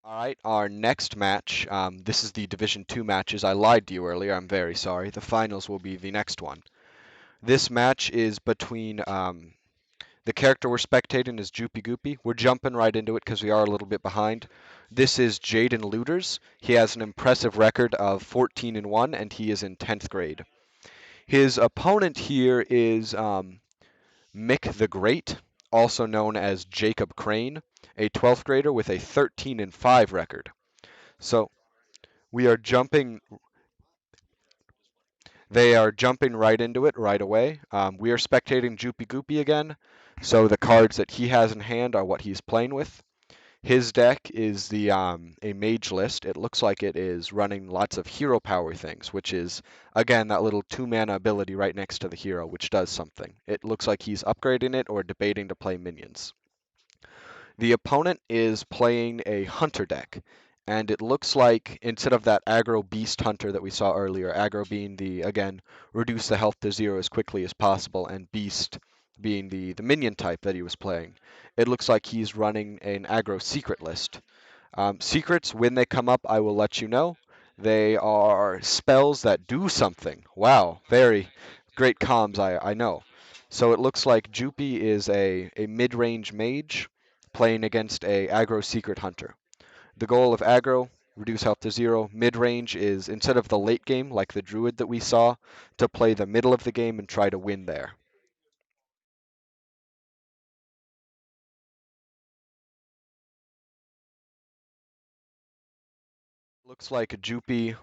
All right, our next match, this is the Division 2 matches. I lied to you earlier. I'm very sorry. The finals will be the next one. This match is between the character we're spectating is JoopyGoopy. We're jumping right into it because we are a little bit behind. This is Jaden Looters. He has an impressive record of 14-1, and he is in 10th grade. His opponent here is Mickthegreat, also known as Jacob Crane, a 12th grader with a 13-5 record. So we are jumping. They are jumping right into it right away. We are spectating JoopyGoopy again, so the cards that he has in hand are what he's playing with. His deck is the a mage list. It looks like it is running lots of hero power things, which is again that little 2 mana ability right next to the hero, which does something. It looks like he's upgrading it or debating to play minions. The opponent is playing a hunter deck, and it looks like instead of that aggro beast hunter that we saw earlier, aggro being the, again, reduce the health to 0 as quickly as possible, and beast being the minion type that he was playing, it looks like he's running an aggro secret list. Secrets, when they come up, I will let you know. They are spells that do something. Wow, very great comms, I know. So it looks like Jupy is a mid-range mage playing against a aggro secret hunter. The goal of aggro, reduce health to 0. Mid-range is, instead of the late game, like the druid that we saw, to play the middle of the game and try to win there. Looks like Jupy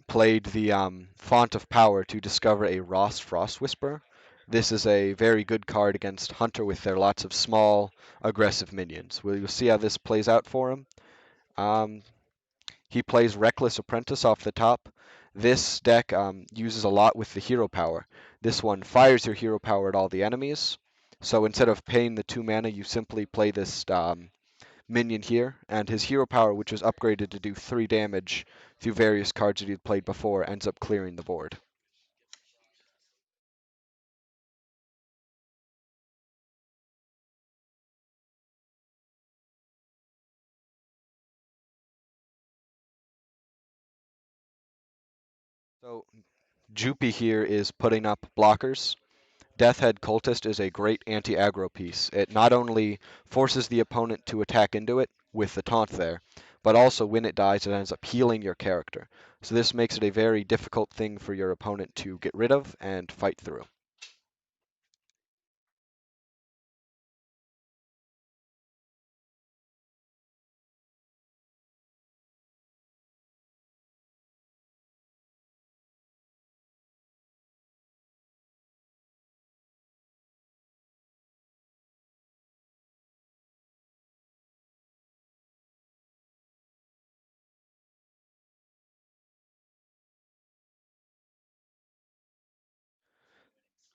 played the Font of Power to discover a Ross Frost Whisper. This is a very good card against Hunter with their lots of small, aggressive minions. We'll see how this plays out for him. Um, he plays Reckless Apprentice off the top. This deck uses a lot with the hero power. This one fires your hero power at all the enemies. So instead of paying the 2 mana, you simply play this minion here, and his hero power, which was upgraded to do 3 damage through various cards that he'd played before, ends up clearing the board. So Jupy here is putting up blockers. Deathhead Cultist is a great anti-aggro piece. It not only forces the opponent to attack into it with the taunt there, but also when it dies, it ends up healing your character. So this makes it a very difficult thing for your opponent to get rid of and fight through.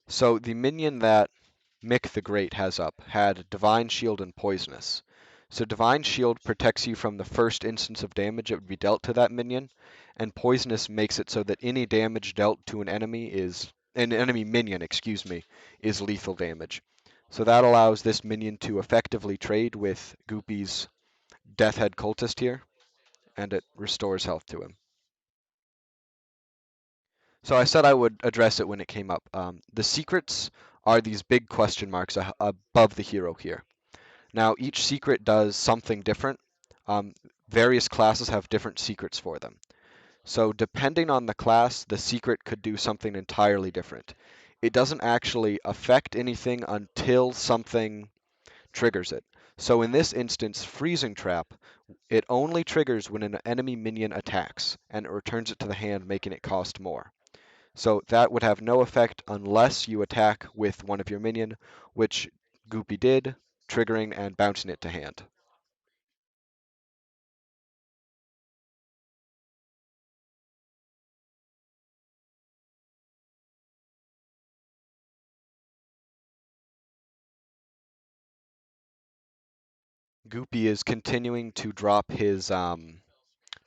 So the minion that Mick the Great has up had Divine Shield and Poisonous. So Divine Shield protects you from the first instance of damage that would be dealt to that minion, and Poisonous makes it so that any damage dealt to an enemy minion, excuse me, is lethal damage. So that allows this minion to effectively trade with Goopy's Deathhead Cultist here, and it restores health to him. So I said I would address it when it came up. The secrets are these big question marks above the hero here. Now, each secret does something different. Um, Various classes have different secrets for them. So, depending on the class, the secret could do something entirely different. It doesn't actually affect anything until something triggers it. So, in this instance, Freezing Trap, it only triggers when an enemy minion attacks, and it returns it to the hand, making it cost more. So, that would have no effect unless you attack with one of your minion, which Goopy did, triggering and bouncing it to hand. Goopy is continuing to drop his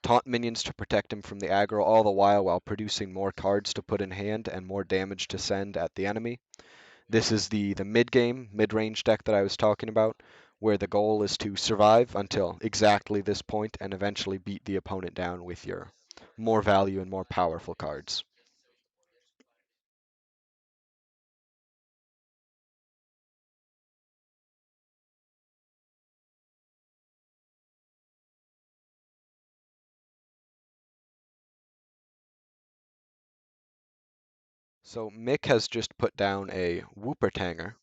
taunt minions to protect him from the aggro, all the while producing more cards to put in hand and more damage to send at the enemy. This is the mid-game, mid-range deck that I was talking about, where the goal is to survive until exactly this point and eventually beat the opponent down with your more value and more powerful cards. So Mick has just put down a Woopertanger,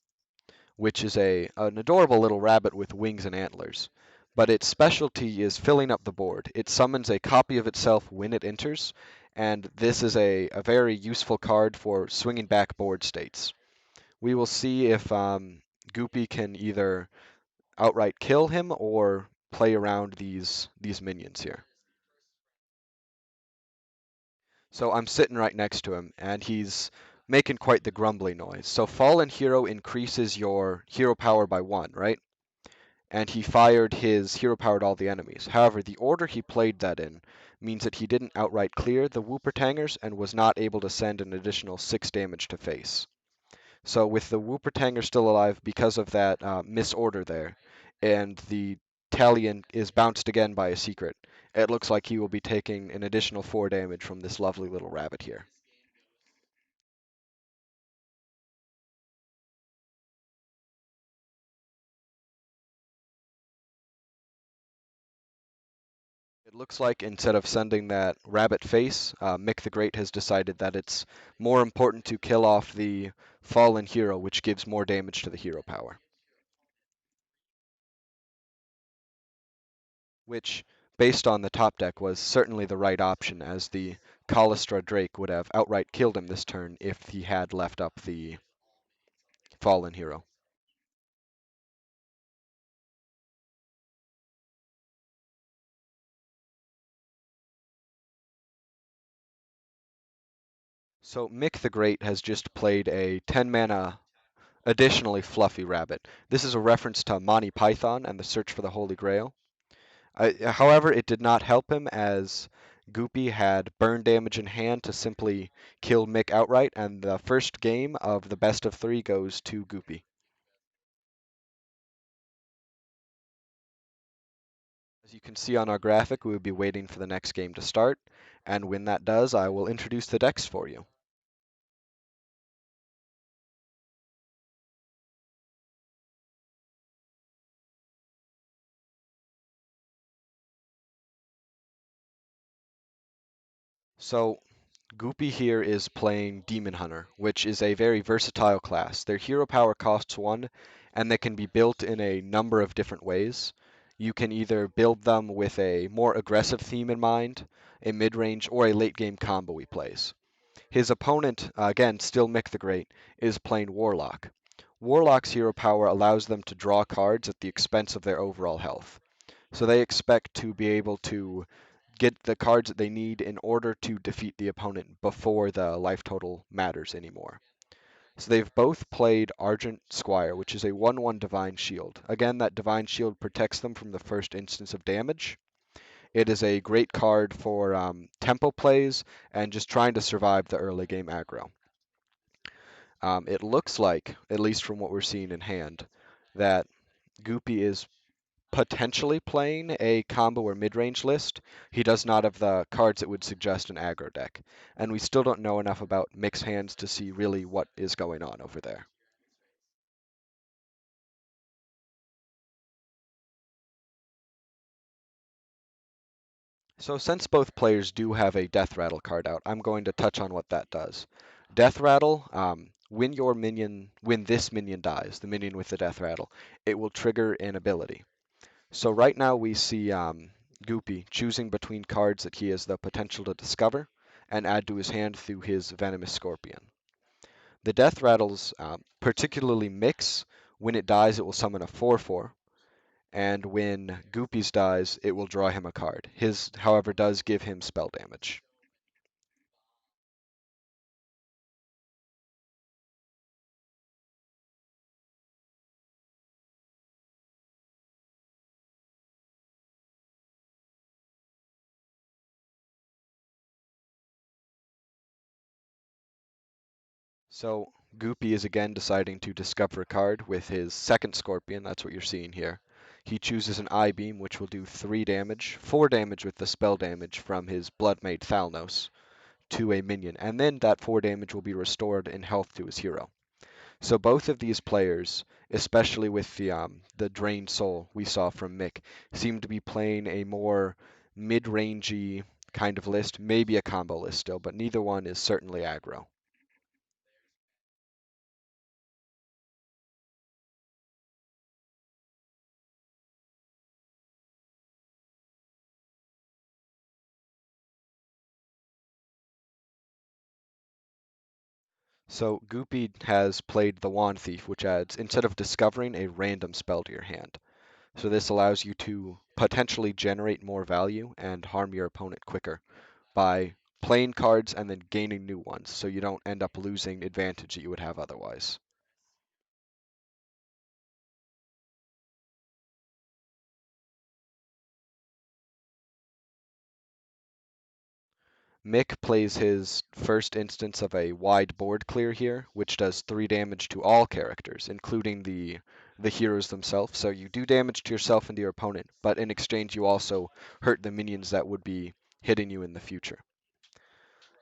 which is an adorable little rabbit with wings and antlers. But its specialty is filling up the board. It summons a copy of itself when it enters, and this is a very useful card for swinging back board states. We will see if Goopy can either outright kill him or play around these minions here. So I'm sitting right next to him, and he's making quite the grumbly noise. So Fallen Hero increases your hero power by 1, right? And he fired his hero power to all the enemies. However, the order he played that in means that he didn't outright clear the Woopertangers and was not able to send an additional 6 damage to face. So with the Woopertanger still alive because of that misorder there, and the Talion is bounced again by a secret, it looks like he will be taking an additional 4 damage from this lovely little rabbit here. It looks like instead of sending that rabbit face, Mick the Great has decided that it's more important to kill off the fallen hero, which gives more damage to the hero power. Which, based on the top deck, was certainly the right option, as the Kallistra Drake would have outright killed him this turn if he had left up the fallen hero. So Mick the Great has just played a 10 mana additionally fluffy rabbit. This is a reference to Monty Python and the Search for the Holy Grail. However, it did not help him as Goopy had burn damage in hand to simply kill Mick outright, and the first game of the best of 3 goes to Goopy. As you can see on our graphic, we will be waiting for the next game to start, and when that does, I will introduce the decks for you. So, Goopy here is playing Demon Hunter, which is a very versatile class. Their hero power costs 1, and they can be built in a number of different ways. You can either build them with a more aggressive theme in mind, a mid-range, or a late-game combo he plays. His opponent, again, still Mick the Great, is playing Warlock. Warlock's hero power allows them to draw cards at the expense of their overall health. So they expect to be able to get the cards that they need in order to defeat the opponent before the life total matters anymore. So they've both played Argent Squire, which is a 1/1 Divine Shield. Again, that Divine Shield protects them from the first instance of damage. It is a great card for tempo plays and just trying to survive the early game aggro. It looks like, at least from what we're seeing in hand, that Goopy is potentially playing a combo or mid-range list. He does not have the cards that would suggest an aggro deck, and we still don't know enough about mixed hands to see really what is going on over there. So since both players do have a Death Rattle card out, I'm going to touch on what that does. Death Rattle, when this minion dies, the minion with the Death Rattle, it will trigger an ability. So right now we see Goopy choosing between cards that he has the potential to discover and add to his hand through his Venomous Scorpion. The Death Rattles particularly mix. When it dies, it will summon a 4/4, and when Goopy's dies, it will draw him a card. His, however, does give him spell damage. So Goopy is again deciding to discover a card with his second Scorpion. That's what you're seeing here. He chooses an Eye Beam, which will do 3 damage, 4 damage with the spell damage from his Bloodmate Thalnos to a minion, and then that 4 damage will be restored in health to his hero. So both of these players, especially with the Drained Soul we saw from Mick, seem to be playing a more mid-rangey kind of list, maybe a combo list still, but neither one is certainly aggro. So Goopy has played the Wand Thief, which adds, instead of discovering, a random spell to your hand. So this allows you to potentially generate more value and harm your opponent quicker by playing cards and then gaining new ones, so you don't end up losing advantage that you would have otherwise. Mick plays his first instance of a wide board clear here, which does 3 damage to all characters, including the heroes themselves. So you do damage to yourself and to your opponent, but in exchange you also hurt the minions that would be hitting you in the future.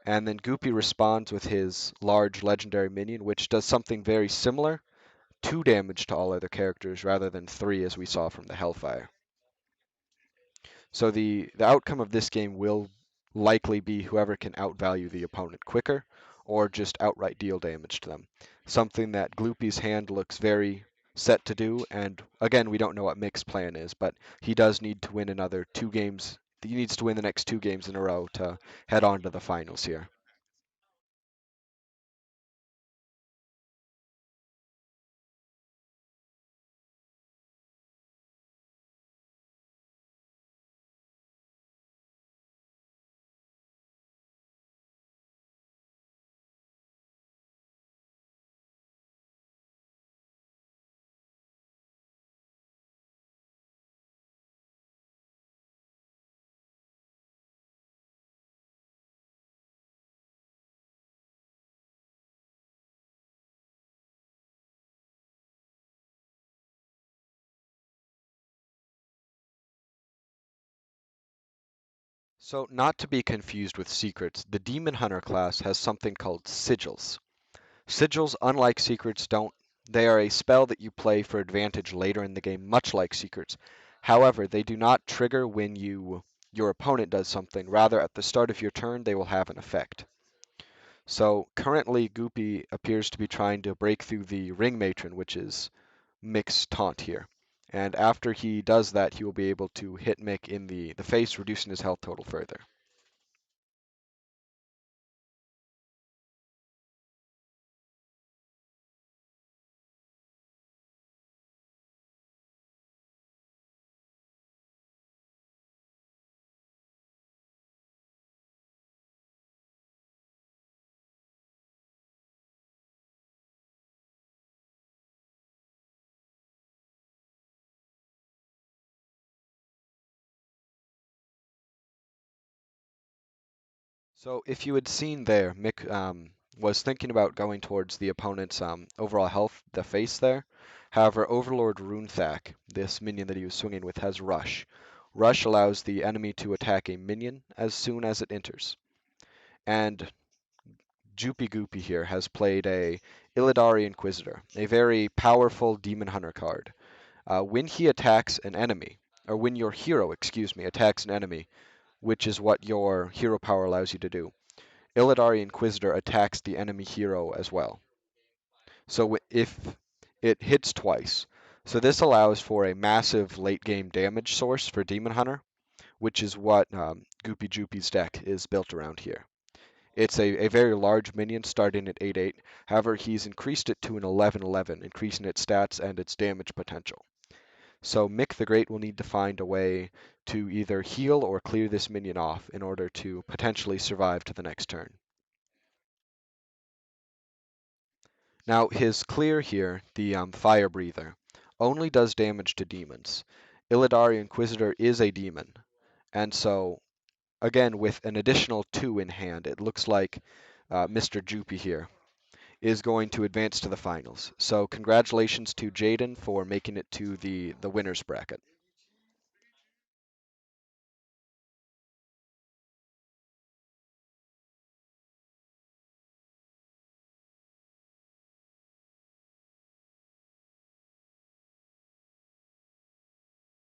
And then Goopy responds with his large legendary minion, which does something very similar, 2 damage to all other characters rather than 3 as we saw from the Hellfire. So the outcome of this game will likely be whoever can outvalue the opponent quicker or just outright deal damage to them. Something that Gloopy's hand looks very set to do, and again, we don't know what Mick's plan is, but he does need to win another 2 games. He needs to win the next 2 games in a row to head on to the finals here. So, not to be confused with secrets, the Demon Hunter class has something called sigils. Sigils, unlike secrets, don't. They are a spell that you play for advantage later in the game, much like secrets. However, they do not trigger when your opponent does something. Rather, at the start of your turn, they will have an effect. So currently, Goopy appears to be trying to break through the Ring Matron, which is Mick's taunt here. And after he does that, he will be able to hit Mick in the face, reducing his health total further. So if you had seen there, Mick was thinking about going towards the opponent's overall health, the face there. However, Overlord Runethak, this minion that he was swinging with, has Rush. Rush allows the enemy to attack a minion as soon as it enters. And JoopyGoopy here has played a Illidari Inquisitor, a very powerful Demon Hunter card. When he attacks an enemy, or when your hero, excuse me, attacks an enemy, which is what your hero power allows you to do, Illidari Inquisitor attacks the enemy hero as well. So if it hits twice, so this allows for a massive late game damage source for Demon Hunter, which is what Goopy Joopy's deck is built around here. It's a very large minion starting at 8/8. However, he's increased it to an 11/11, increasing its stats and its damage potential. So Mick the Great will need to find a way to either heal or clear this minion off in order to potentially survive to the next turn. Now, his clear here, the Fire Breather, only does damage to demons. Illidari Inquisitor is a demon, and so, again, with an additional 2 in hand, it looks like Mr. Joopy here is going to advance to the finals. So congratulations to Jaden for making it to the winners bracket.